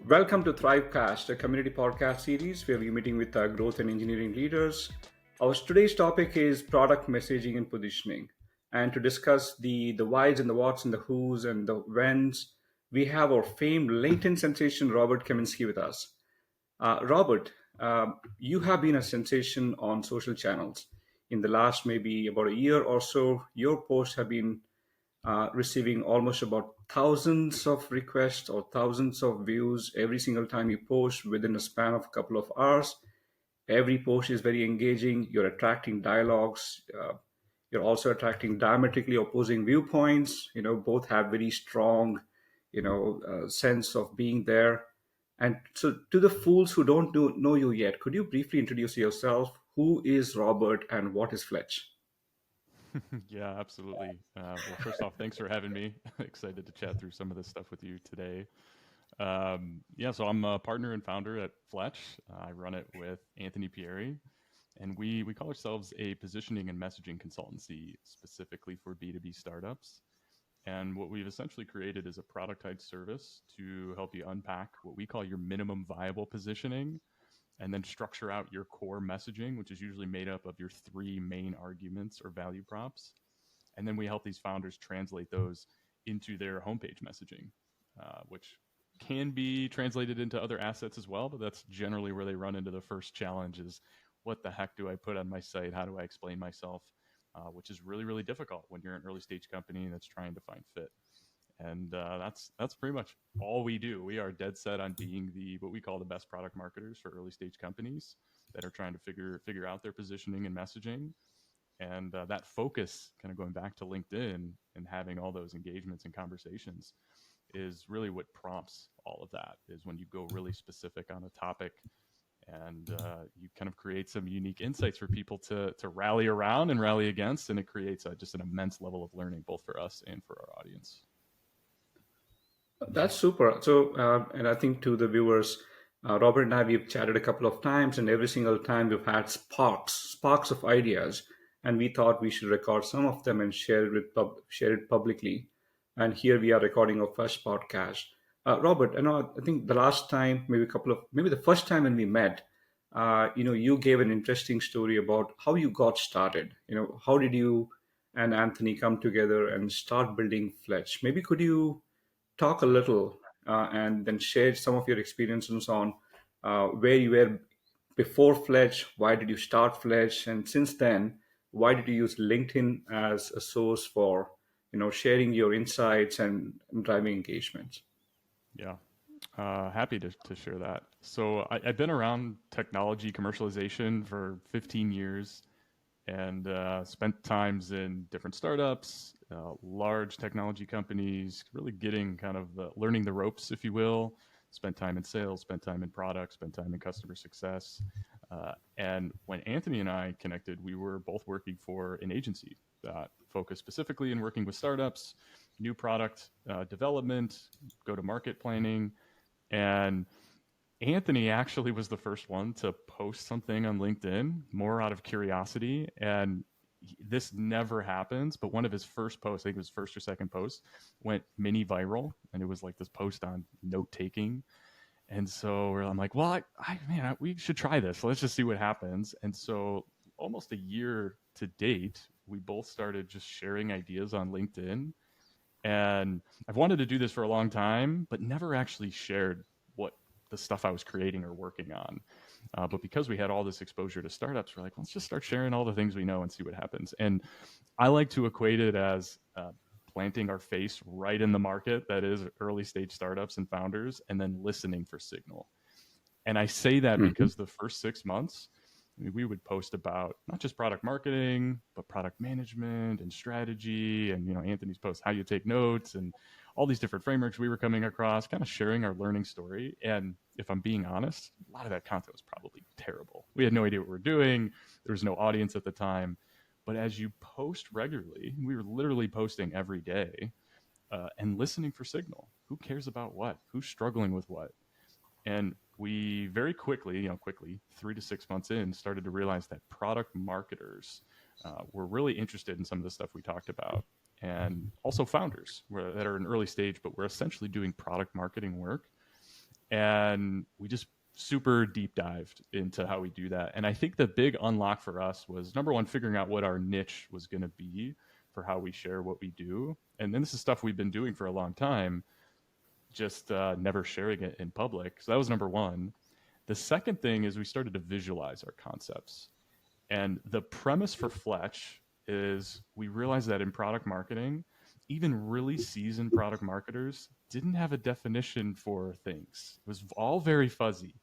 Welcome to ThriveCast, a community podcast series where we're meeting with growth and engineering leaders. Our today's topic is product messaging and positioning. And to discuss the whys and the whats and the whos and the whens, we have our famed LinkedIn sensation, Robert Kaminski, with us. Robert, you have been a sensation on social channels. In the last maybe about a year or so, your posts have been receiving almost about thousands of requests or thousands of views every single time you post within a span of a couple of hours. Every post is very engaging. You're attracting dialogues. You're also attracting diametrically opposing viewpoints. Both have very strong, sense of being there. And so, to the fools who don't know you yet, could you briefly introduce yourself? Who is Robert and what is Fletch? Yeah, absolutely. Well, first off, thanks for having me. Excited to chat through some of this stuff with you today. Yeah, so I'm a partner and founder at Fletch. I run it with Anthony Pieri, and we call ourselves a positioning and messaging consultancy specifically for B2B startups. And what we've essentially created is a productized service to help you unpack what we call your minimum viable positioning and then structure out your core messaging, which is usually made up of your three main arguments or value props. And then we help these founders translate those into their homepage messaging, which can be translated into other assets as well. But that's generally where they run into the first challenge is what the heck do I put on my site? How do I explain myself? Which is really, really difficult when you're an early stage company that's trying to find fit. And that's pretty much all we do. We are dead set on being the what we call the best product marketers for early stage companies that are trying to figure out their positioning and messaging. And that focus, kind of going back to LinkedIn and having all those engagements and conversations, is really what prompts all of that. Is when you go really specific on a topic and you kind of create some unique insights for people to rally around and rally against, and it creates just an immense level of learning both for us and for our audience. That's super. So, and I think to the viewers, Robert and I, we've chatted a couple of times, and every single time we've had sparks of ideas, and we thought we should record some of them and share it publicly. And here we are recording our first podcast. Robert, I think the last time, maybe the first time when we met, you gave an interesting story about how you got started. How did you and Anthony come together and start building Fletch? Maybe could you talk a little and then share some of your experiences on where you were before Fletch, why did you start Fletch, and since then, why did you use LinkedIn as a source for sharing your insights and driving engagements? Yeah. Happy to share that. So I've been around technology commercialization for 15 years and spent times in different startups, large technology companies, really getting kind of learning the ropes, if you will. Spent time in sales, spent time in product, spent time in customer success. And when Anthony and I connected, we were both working for an agency that focused specifically in working with startups, new product development, go to market planning. And Anthony actually was the first one to post something on LinkedIn more out of curiosity. And this never happens, but one of his first posts, I think it was first or second post, went mini viral. And it was like this post on note taking. And so I'm like, well, we should try this. Let's just see what happens. And so almost a year to date, we both started just sharing ideas on LinkedIn. And I've wanted to do this for a long time, but never actually shared what the stuff I was creating or working on. But because we had all this exposure to startups, we're like, let's just start sharing all the things we know and see what happens. And I like to equate it as planting our face right in the market that is early stage startups and founders, and then listening for signal. And I say that Mhm. because the first 6 months, we would post about not just product marketing, but product management and strategy. And, Anthony's post, how you take notes and all these different frameworks we were coming across, kind of sharing our learning story. And if I'm being honest, a lot of that content was probably terrible. We had no idea what we were doing. There was no audience at the time. But as you post regularly, we were literally posting every day and listening for signal. Who cares about what? Who's struggling with what? And we very quickly, 3 to 6 months in, started to realize that product marketers were really interested in some of the stuff we talked about. And also founders that are in early stage, but we're essentially doing product marketing work. And we just super deep dived into how we do that. And I think the big unlock for us was, number one, figuring out what our niche was going to be for how we share what we do. And then this is stuff we've been doing for a long time, just never sharing it in public. So that was number one. The second thing is we started to visualize our concepts. And the premise for Fletch is we realized that in product marketing, even really seasoned product marketers didn't have a definition for things. It was all very fuzzy.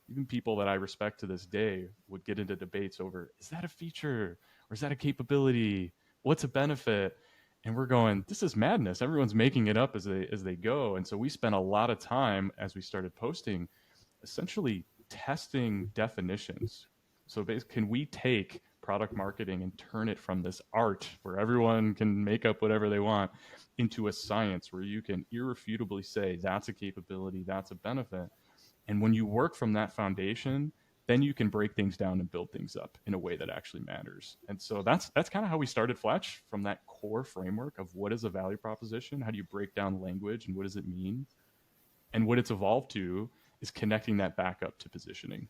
Even people that I respect to this day would get into debates over, is that a feature or is that a capability? What's a benefit? And we're going, this is madness. Everyone's making it up as they go. And so we spent a lot of time as we started posting, essentially testing definitions. So basically, can we take product marketing and turn it from this art where everyone can make up whatever they want into a science where you can irrefutably say that's a capability, that's a benefit. And when you work from that foundation, then you can break things down and build things up in a way that actually matters. And so that's kind of how we started Fletch, from that core framework of what is a value proposition, how do you break down language and what does it mean? And what it's evolved to is connecting that back up to positioning.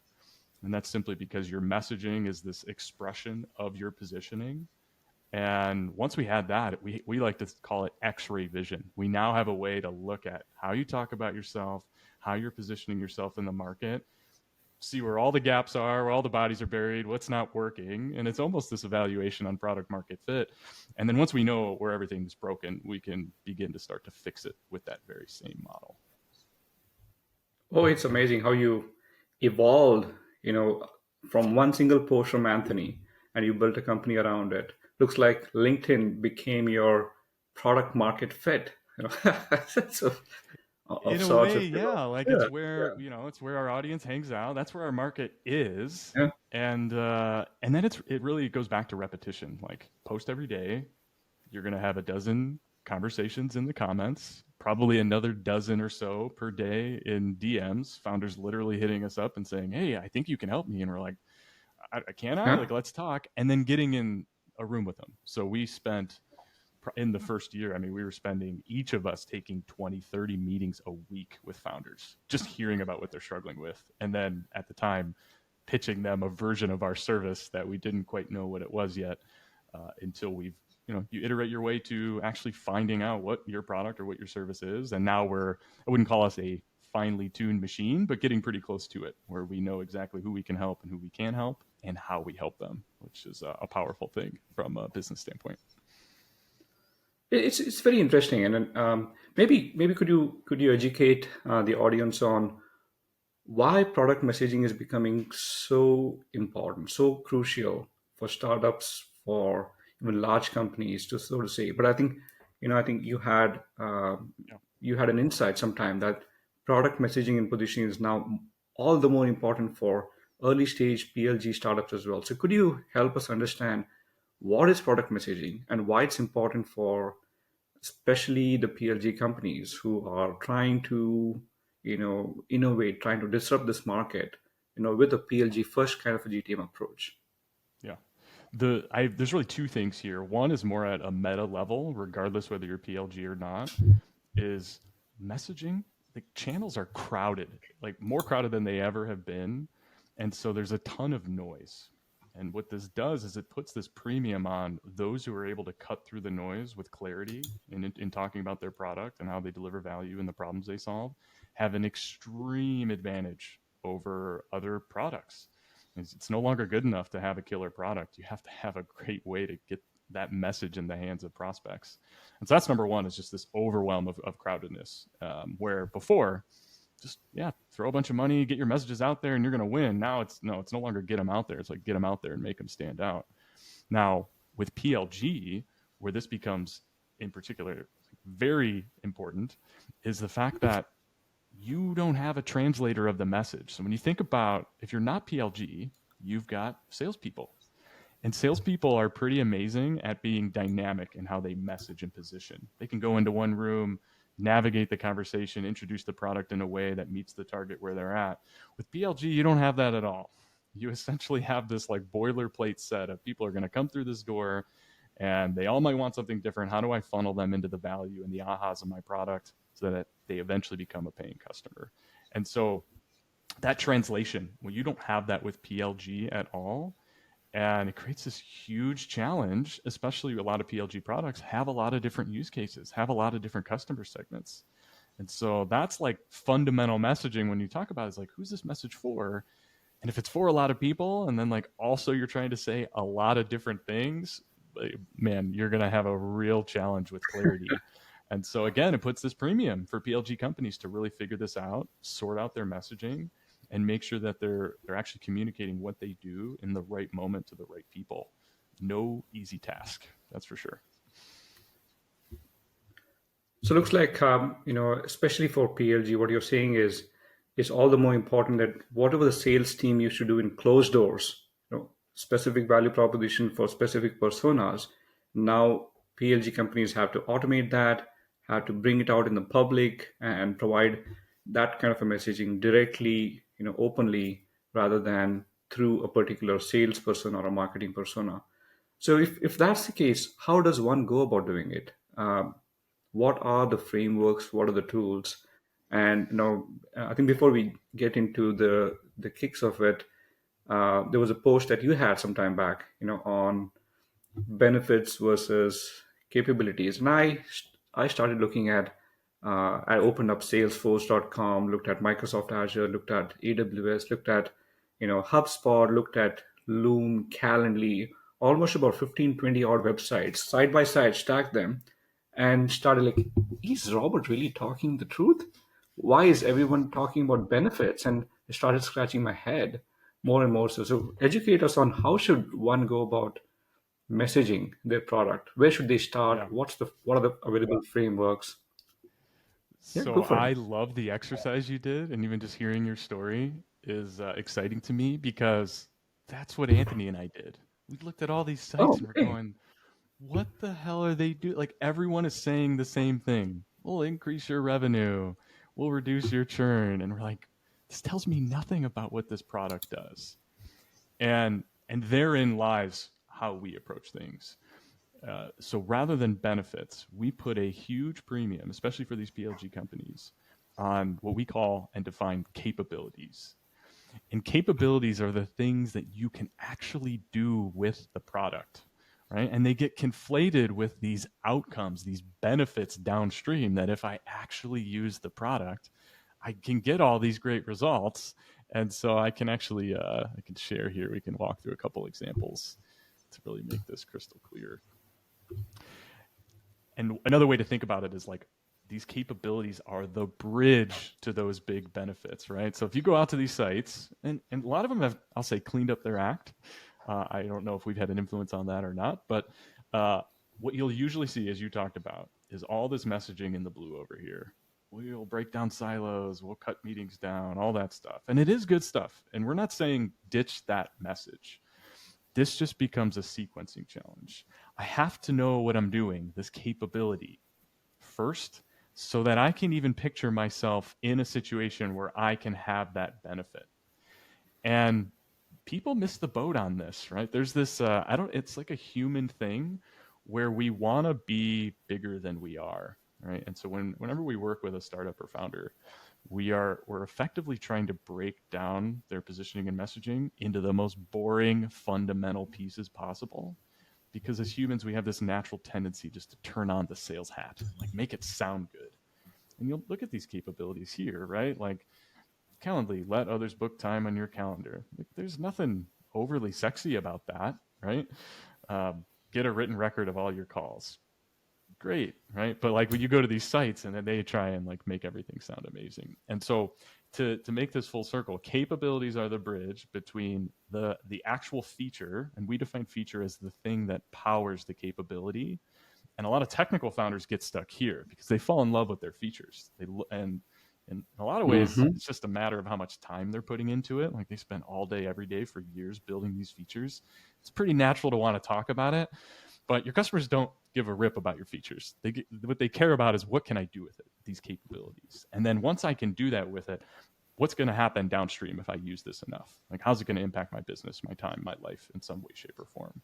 And that's simply because your messaging is this expression of your positioning. And once we had that, we like to call it X-ray vision. We now have a way to look at how you talk about yourself, how you're positioning yourself in the market, see where all the gaps are, where all the bodies are buried, what's not working. And it's almost this evaluation on product market fit. And then once we know where everything's broken, we can begin to start to fix it with that very same model. Oh, it's amazing how you evolved, you know, from one single post from Anthony and you built a company around it. Looks like LinkedIn became your product market fit, you know, so, of In a sorts way, of, yeah, like yeah, it's where, it's where our audience hangs out. That's where our market is. yeah, And then it really goes back to repetition. Like, post every day. You're going to have a dozen conversations in the comments, probably another dozen or so per day in DMs, founders literally hitting us up and saying, hey, I think you can help me. And we're like, can I? yeah. Like, let's talk. And then getting in a room with them. So we spent, in the first year, I mean, we were spending, each of us taking 20, 30 meetings a week with founders, just hearing about what they're struggling with. And then at the time, pitching them a version of our service that we didn't quite know what it was yet, until we've, you iterate your way to actually finding out what your product or what your service is. And now I wouldn't call us a finely tuned machine, but getting pretty close to it, where we know exactly who we can help and who we can't help and how we help them, which is a powerful thing from a business standpoint. It's very interesting, and maybe could you educate the audience on why product messaging is becoming so important, so crucial for startups, for even large companies, to so to say. But I think Yeah. you had an insight sometime that product messaging and positioning is now all the more important for early stage PLG startups as well. So could you help us understand what is product messaging and why it's important for especially the PLG companies who are trying to, innovate, trying to disrupt this market, with a PLG first kind of a GTM approach. Yeah. There's really two things here. One is more at a meta level, regardless whether you're PLG or not, is messaging. The channels are crowded, like more crowded than they ever have been. And so there's a ton of noise. And what this does is it puts this premium on those who are able to cut through the noise with clarity in talking about their product and how they deliver value and the problems they solve, have an extreme advantage over other products. It's no longer good enough to have a killer product. You have to have a great way to get that message in the hands of prospects. And so that's number one, is just this overwhelm of crowdedness, where before, just throw a bunch of money, get your messages out there, and you're going to win. Now it's no longer get them out there. It's like get them out there and make them stand out. Now with PLG, where this becomes in particular very important, is the fact that you don't have a translator of the message. So when you think about, if you're not PLG, you've got salespeople. And salespeople are pretty amazing at being dynamic in how they message and position. They can go into one room, navigate the conversation, introduce the product in a way that meets the target where they're at. With PLG, you don't have that at all. You essentially have this like boilerplate set of people are going to come through this door and they all might want something different. How do I funnel them into the value and the ahas of my product so that they eventually become a paying customer? And so that translation, well, you don't have that with PLG at all. And it creates this huge challenge, especially a lot of PLG products have a lot of different use cases, have a lot of different customer segments. And so that's like fundamental messaging when you talk about it, is like, who's this message for? And if it's for a lot of people, and then like also you're trying to say a lot of different things, man, you're going to have a real challenge with clarity. And so again, it puts this premium for PLG companies to really figure this out, sort out their messaging, and make sure that they're actually communicating what they do in the right moment to the right people. No easy task, that's for sure. So it looks like especially for PLG, what you're saying is all the more important that whatever the sales team used to do in closed doors, specific value proposition for specific personas. Now PLG companies have to automate that, have to bring it out in the public and provide that kind of a messaging directly, openly, rather than through a particular salesperson or a marketing persona. So if that's the case, how does one go about doing it? What are the frameworks? What are the tools? And I think before we get into the kicks of it, there was a post that you had some time back, on benefits versus capabilities, and I started looking at. I opened up Salesforce.com, looked at Microsoft Azure, looked at AWS, looked at HubSpot, looked at Loom, Calendly, almost about 15, 20 odd websites side by side, stacked them, and started like, is Robert really talking the truth? Why is everyone talking about benefits? And I started scratching my head more and more. So educate us on how should one go about messaging their product. Where should they Yeah. start? What are the available frameworks? Yeah, So go for it. I love the exercise you did, and even just hearing your story is exciting to me because that's what Anthony and I did. We looked at all these Oh, sites and we're okay. going, what the hell are they doing? Like everyone is saying the same thing. We'll increase your revenue. We'll reduce your churn. And we're like, this tells me nothing about what this product does. And therein lies how we approach things. So rather than benefits, we put a huge premium, especially for these PLG companies, on what we call and define capabilities. And capabilities are the things that you can actually do with the product, right? And they get conflated with these outcomes, these benefits downstream, that if I actually use the product, I can get all these great results. And so I can actually, I can share here. We can walk through a couple examples to really make this crystal clear. And another way to think about it is like these capabilities are the bridge to those big benefits, right? So if you go out to these sites, and a lot of them have, I'll say, cleaned up their act. I don't know if we've had an influence on that or not, but what you'll usually see, as you talked about, is all this messaging in the blue over here. We'll break down silos, we'll cut meetings down, all that stuff. And it is good stuff. And we're not saying ditch that message. This just becomes a sequencing challenge. I have to know what I'm doing, this capability, first, so that I can even picture myself in a situation where I can have that benefit. And people miss the boat on this, right? There's this, it's like a human thing where we want to be bigger than we are, right? And so whenever we work with a startup or founder, we're effectively trying to break down their positioning and messaging into the most boring fundamental pieces possible, because as humans we have this natural tendency just to turn on the sales hat, like make it sound good. And you'll look at these capabilities here, right? Like Calendly, let others book time on your calendar. Like, there's nothing overly sexy about that, right? Get a written record of all your calls. Great, right? But like when you go to these sites and then they try and like make everything sound amazing. And so to make this full circle, capabilities are the bridge between the actual feature, and we define feature as the thing that powers the capability. And a lot of technical founders get stuck here because they fall in love with their features. And in a lot of ways, Mm-hmm. it's just a matter of how much time they're putting into it. Like they spend all day, every day for years building these features. It's pretty natural to want to talk about it, but your customers don't give a rip about your features. What they care about is, what can I do with it, these capabilities? And then once I can do that with it, what's going to happen downstream if I use this enough? Like, how's it going to impact my business, my time, my life in some way, shape, or form?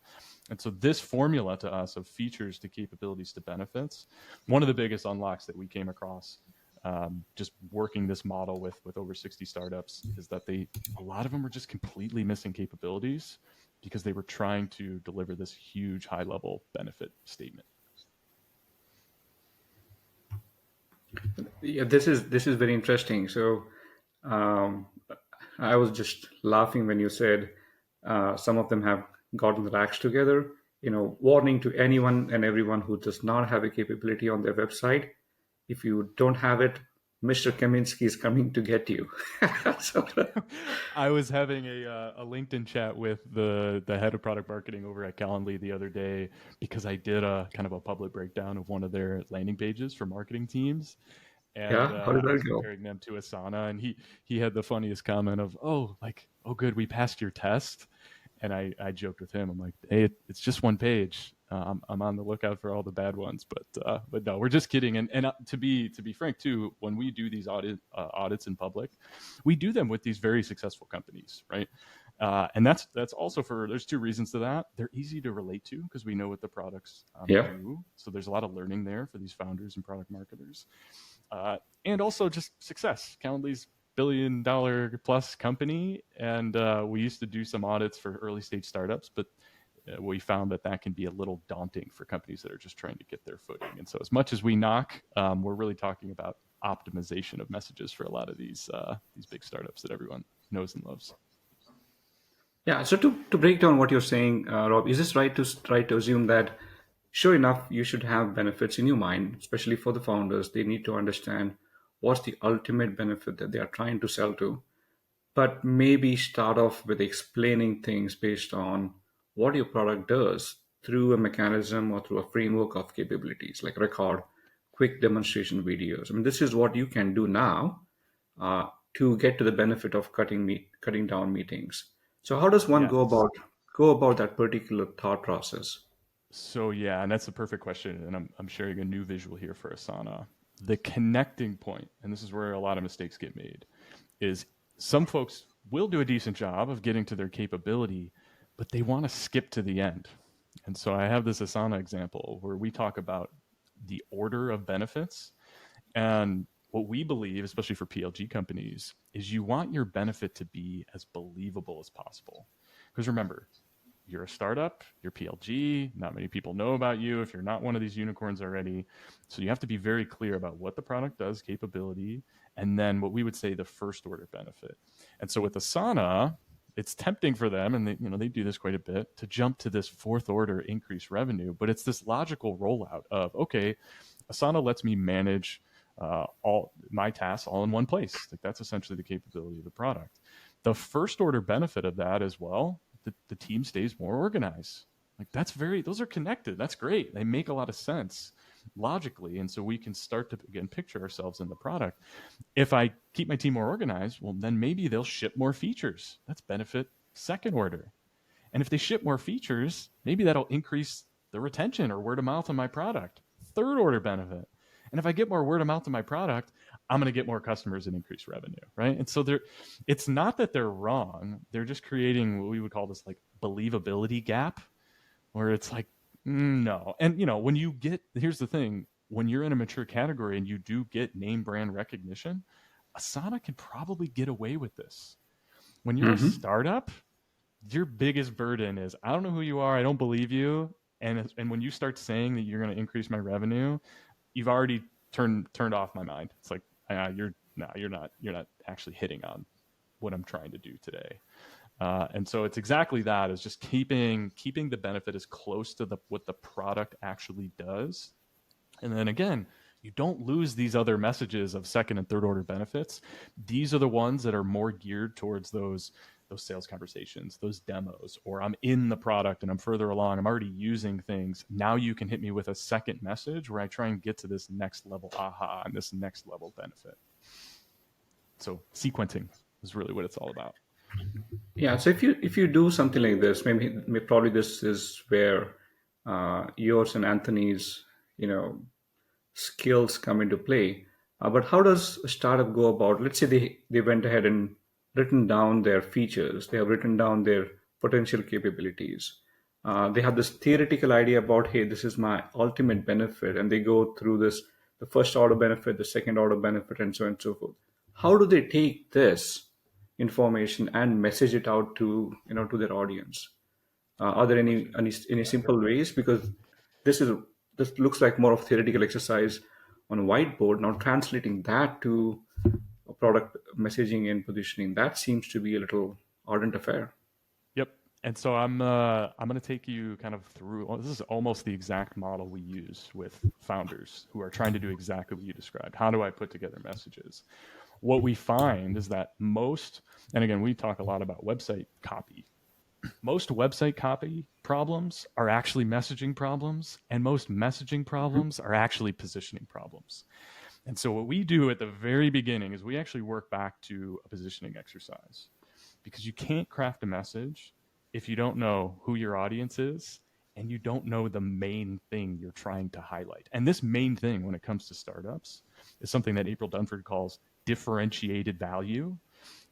And so this formula to us of features to capabilities to benefits, one of the biggest unlocks that we came across just working this model with over 60 startups, is that a lot of them were just completely missing capabilities because they were trying to deliver this huge high level benefit statement. Yeah, this is very interesting. So, um, I was just laughing when you said some of them have gotten their acts together. Warning to anyone and everyone who does not have a capability on their website. If you don't have it, Mr. Kaminski is coming to get you. So, I was having a LinkedIn chat with the head of product marketing over at Calendly the other day because I did a kind of a public breakdown of one of their landing pages for marketing teams, and yeah, how did I that was go? comparing them to Asana, and he had the funniest comment of, "Oh, like, oh, good, we passed your test." And I joked with him. I'm like, "Hey, it's just one page. I'm on the lookout for all the bad ones." But no, we're just kidding. And to be frank too, when we do these audits in public, we do them with these very successful companies, right? And that's also for, there's two reasons to that. They're easy to relate to because we know what the products Yeah. do. So there's a lot of learning there for these founders and product marketers. And also just success. Calendly's $1 billion plus company, and we used to do some audits for early stage startups, but we found that can be a little daunting for companies that are just trying to get their footing. And so, as much as we knock, we're really talking about optimization of messages for a lot of these big startups that everyone knows and loves. Yeah. So to break down what you're saying, Rob, is this right to try to assume that, sure enough, you should have benefits in your mind, especially for the founders. They need to understand what's the ultimate benefit that they are trying to sell to, but maybe start off with explaining things based on what your product does through a mechanism or through a framework of capabilities, like record quick demonstration videos. I mean, this is what you can do now to get to the benefit of cutting down meetings. So, how does one Yeah. go about that particular thought process? So yeah, and that's the perfect question, and I'm sharing a new visual here for Asana. The connecting point, and this is where a lot of mistakes get made, is some folks will do a decent job of getting to their capability, but they want to skip to the end. And so I have this Asana example where we talk about the order of benefits. And what we believe, especially for PLG companies, is you want your benefit to be as believable as possible. Because remember, you're a startup, you're PLG, not many people know about you if you're not one of these unicorns already. So you have to be very clear about what the product does, capability, and then what we would say the first order benefit. And so with Asana, it's tempting for them, and they do this quite a bit, to jump to this fourth order increased revenue, but it's this logical rollout of, okay, Asana lets me manage all my tasks all in one place. Like, that's essentially the capability of the product. The first order benefit of that as well, the team stays more organized. Like, those are connected. That's great. They make a lot of sense logically. And so we can start to, again, picture ourselves in the product. If I keep my team more organized, well, then maybe they'll ship more features. That's benefit second order. And if they ship more features, maybe that'll increase the retention or word of mouth on my product. Third order benefit. And if I get more word of mouth on my product, I'm going to get more customers and increase revenue, right? And so it's not that they're wrong. They're just creating what we would call this like believability gap, where it's like, no. And here's the thing, when you're in a mature category and you do get name brand recognition, Asana can probably get away with this. When you're a Hmm. startup, your biggest burden is, I don't know who you are, I don't believe you, and when you start saying that you're going to increase my revenue, you've already turned off my mind. It's like, you're not actually hitting on what I'm trying to do today. And so it's exactly that, is just keeping the benefit as close to what the product actually does. And then again, you don't lose these other messages of second and third order benefits. These are the ones that are more geared towards those sales conversations, those demos, or I'm in the product and I'm further along, I'm already using things. Now you can hit me with a second message where I try and get to this next level aha and this next level benefit. So sequencing is really what it's all about. Yeah. So if you do something like this, probably this is where yours and Anthony's you know skills come into play. But how does a startup go about? Let's say they went ahead and written down their features. They have written down their potential capabilities. They have this theoretical idea about, hey, this is my ultimate benefit, and they go through this the first order benefit, the second order benefit, and so on and so forth. How do they take this information and message it out to to their audience? Are there any simple ways? Because this is this looks like more of theoretical exercise on a whiteboard. Now translating that to a product messaging and positioning, that seems to be a little ardent affair. Yep. And so I'm going to take you kind of through. This is almost the exact model we use with founders who are trying to do exactly what you described. How do I put together messages? What we find is that most, and again, we talk a lot about website copy. Most website copy problems are actually messaging problems, and most messaging problems are actually positioning problems. And so what we do at the very beginning is we actually work back to a positioning exercise, because you can't craft a message if you don't know who your audience is and you don't know the main thing you're trying to highlight. And this main thing, when it comes to startups, is something that April Dunford calls differentiated value.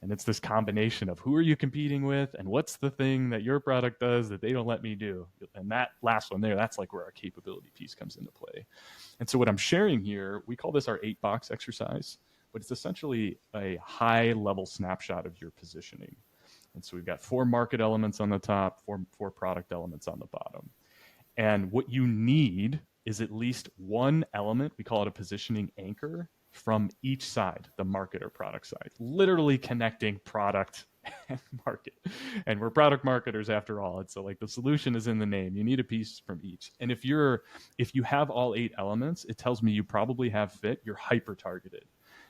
And it's this combination of who are you competing with and what's the thing that your product does that they don't let me do. And that last one there, that's like where our capability piece comes into play. And so what I'm sharing here, we call this our 8-box exercise, but it's essentially a high level snapshot of your positioning. And so we've got 4 market elements on the top, four product elements on the bottom. And what you need is at least one element, we call it a positioning anchor, from each side, the market or product side, literally connecting product and market. And we're product marketers after all. It's so like the solution is in the name. You need a piece from each. And if you have all 8 elements, it tells me you probably have fit. You're hyper targeted.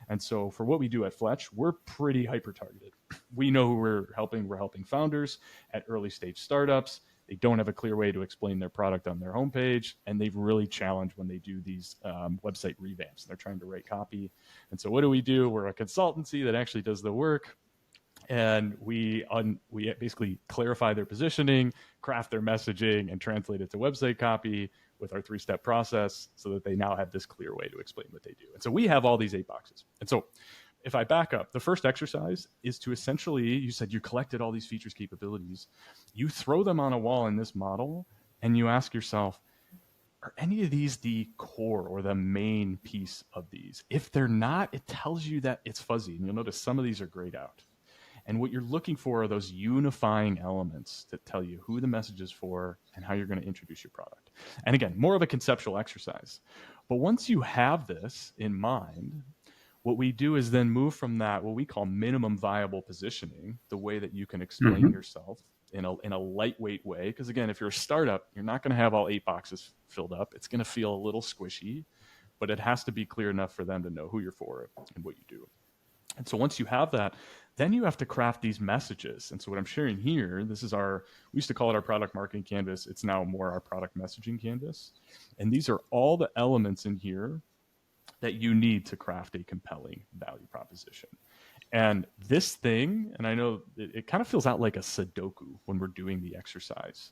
And so for what we do at Fletch, we're pretty hyper targeted. We know who we're helping. We're helping founders at early stage startups. They don't have a clear way to explain their product on their homepage, and they've really challenged when they do these website revamps. They're trying to write copy. And so what do? We're a consultancy that actually does the work, and we basically clarify their positioning, craft their messaging, and translate it to website copy with our 3-step process so that they now have this clear way to explain what they do. And so we have all these 8 boxes. And so if I back up, the first exercise is to essentially, you said you collected all these features, capabilities, you throw them on a wall in this model, and you ask yourself, are any of these the core or the main piece of these? If they're not, it tells you that it's fuzzy. And you'll notice some of these are grayed out. And what you're looking for are those unifying elements that tell you who the message is for and how you're going to introduce your product. And again, more of a conceptual exercise. But once you have this in mind, what we do is then move from that, what we call minimum viable positioning, the way that you can explain yourself in a lightweight way. Because again, if you're a startup, you're not going to have all 8 boxes filled up. It's going to feel a little squishy, but it has to be clear enough for them to know who you're for and what you do. And so once you have that, then you have to craft these messages. And so what I'm sharing here, we used to call it our product marketing canvas. It's now more our product messaging canvas. And these are all the elements in here that you need to craft a compelling value proposition. And this thing, and I know it kind of feels out like a Sudoku when we're doing the exercise.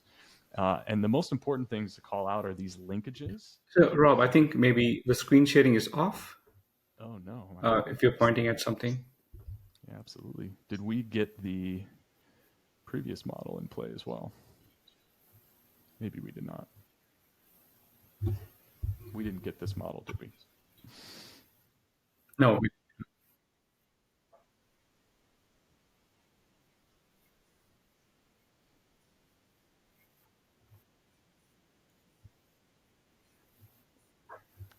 And the most important things to call out are these linkages. So, Rob, I think maybe the screen sharing is off. Oh, no. If you're pointing at something. Yeah, absolutely. Did we get the previous model in play as well? Maybe we did not. We didn't get this model, did we? No.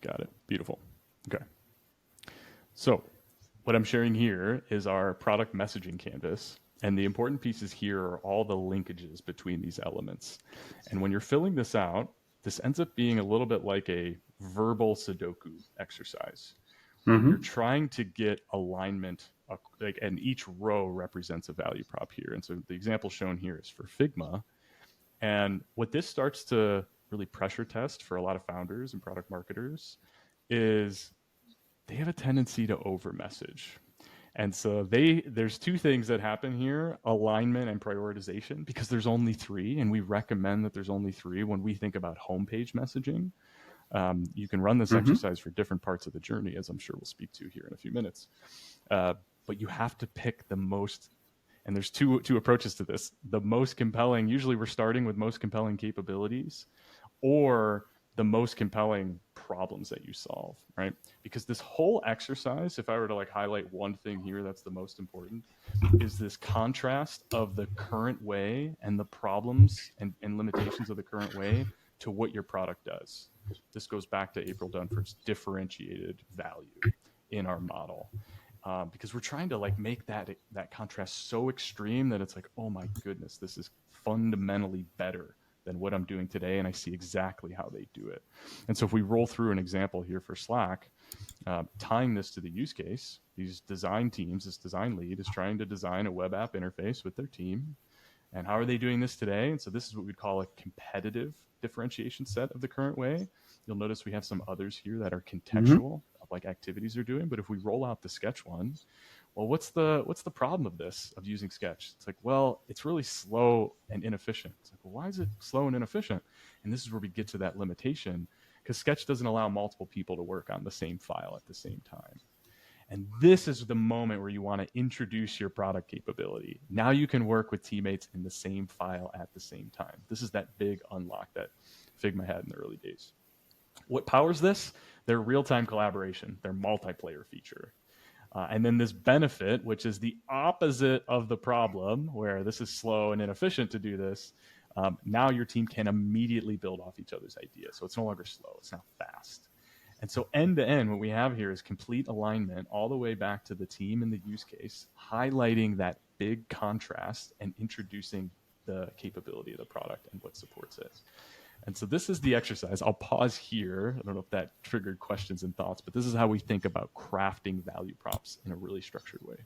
Got it. Beautiful. Okay. So what I'm sharing here is our product messaging canvas. And the important pieces here are all the linkages between these elements. And when you're filling this out, this ends up being a little bit like a verbal Sudoku exercise. You're trying to get alignment, and each row represents a value prop here. And so the example shown here is for Figma. And what this starts to really pressure test for a lot of founders and product marketers is they have a tendency to over message. And so there's 2 things that happen here: alignment and prioritization, because there's only 3, and we recommend that there's only 3 when we think about homepage messaging. You can run this exercise for different parts of the journey, as I'm sure we'll speak to here in a few minutes. But you have to pick the most, and there's two approaches to this. The most compelling, usually we're starting with most compelling capabilities, or the most compelling problems that you solve, right? Because this whole exercise, if I were to like highlight one thing here that's the most important, is this contrast of the current way and the problems and limitations of the current way to what your product does. This goes back to April Dunford's differentiated value in our model. Because we're trying to like make that contrast so extreme that it's like, oh my goodness, this is fundamentally better than what I'm doing today, and I see exactly how they do it. And so if we roll through an example here for Slack, tying this to the use case, these design teams, this design lead is trying to design a web app interface with their team. And how are they doing this today? And so this is what we'd call a competitive differentiation set of the current way. You'll notice we have some others here that are contextual, of like activities they're doing. But if we roll out the Sketch one, well, what's the problem of this, of using Sketch? It's like, well, it's really slow and inefficient. It's like, well, why is it slow and inefficient? And this is where we get to that limitation, because Sketch doesn't allow multiple people to work on the same file at the same time. And this is the moment where you want to introduce your product capability. Now you can work with teammates in the same file at the same time. This is that big unlock that Figma had in the early days. What powers this? Their real-time collaboration, their multiplayer feature. And then this benefit, which is the opposite of the problem, where this is slow and inefficient to do this. Now your team can immediately build off each other's ideas. So it's no longer slow, it's now fast. And so end to end, what we have here is complete alignment all the way back to the team and the use case, highlighting that big contrast and introducing the capability of the product and what supports it. And so this is the exercise. I'll pause here. I don't know if that triggered questions and thoughts, but this is how we think about crafting value props in a really structured way.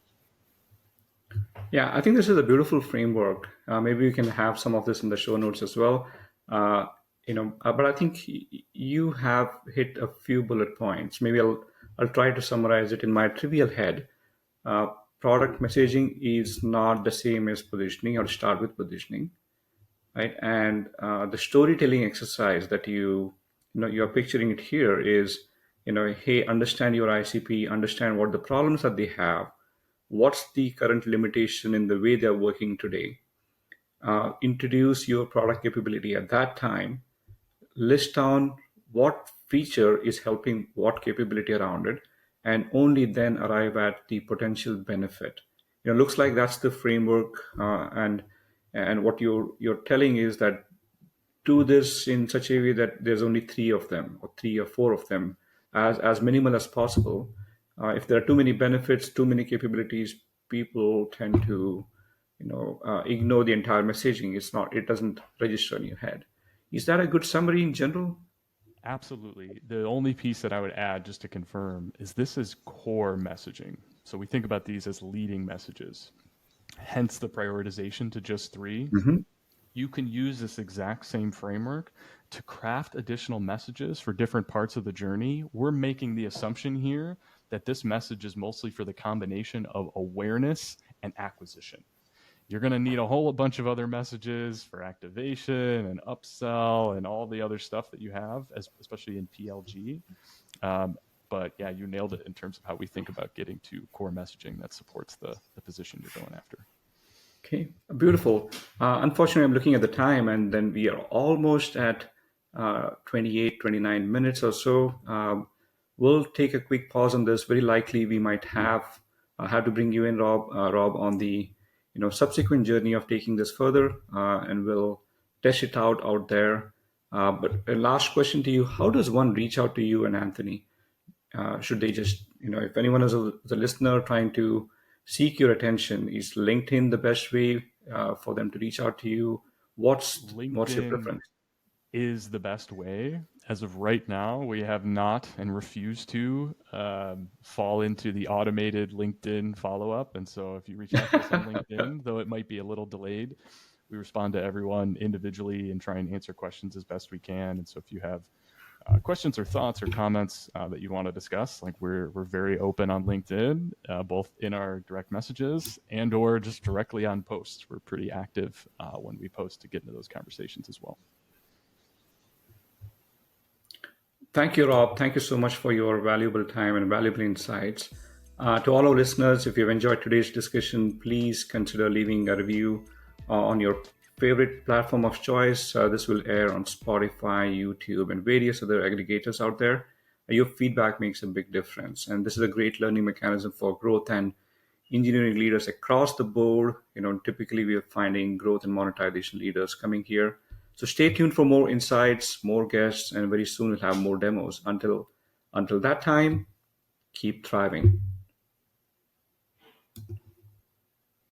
Yeah, I think this is a beautiful framework. Maybe we can have some of this in the show notes as well. But I think you have hit a few bullet points. Maybe I'll try to summarize it in my trivial head. Product messaging is not the same as positioning, or start with positioning, right? And the storytelling exercise that you're picturing it here is, hey, understand your ICP, understand what the problems that they have, what's the current limitation in the way they're working today. Introduce your product capability at that time, list down what feature is helping what capability around it, and only then arrive at the potential benefit. Looks like that's the framework, and what you're telling is that do this in such a way that there's only 3 of them, or 3 or 4 of them, as minimal as possible. If there are too many benefits, too many capabilities, people tend to ignore the entire messaging. It doesn't register in your head. Is that a good summary in general? Absolutely. The only piece that I would add, just to confirm, is this is core messaging. So we think about these as leading messages, hence the prioritization to just 3. Mm-hmm. You can use this exact same framework to craft additional messages for different parts of the journey. We're making the assumption here that this message is mostly for the combination of awareness and acquisition. You're going to need a whole bunch of other messages for activation and upsell and all the other stuff that you have, especially in PLG. But yeah, you nailed it in terms of how we think about getting to core messaging that supports the position you're going after. Okay, beautiful. Unfortunately, I'm looking at the time, and then we are almost at 28, 29 minutes or so. We'll take a quick pause on this. Very likely, we might have to bring you in, Rob, on the subsequent journey of taking this further, and we'll test it out there. But a last question to you: how does one reach out to you and Anthony? Should they just, if anyone is a listener trying to seek your attention, is LinkedIn the best way for them to reach out to you? What's your preference? Is the best way. As of right now, we have not and refuse to fall into the automated LinkedIn follow-up. And so if you reach out to us on LinkedIn, though it might be a little delayed, we respond to everyone individually and try and answer questions as best we can. And so if you have questions or thoughts or comments that you want to discuss, like we're very open on LinkedIn, both in our direct messages and or just directly on posts. We're pretty active when we post to get into those conversations as well. Thank you, Rob. Thank you so much for your valuable time and valuable insights. To all our listeners, if you've enjoyed today's discussion, please consider leaving a review on your favorite platform of choice. This will air on Spotify, YouTube, and various other aggregators out there. Your feedback makes a big difference, and this is a great learning mechanism for growth and engineering leaders across the board. Typically we are finding growth and monetization leaders coming here. So stay tuned for more insights, more guests, and very soon we'll have more demos. Until that time, keep thriving.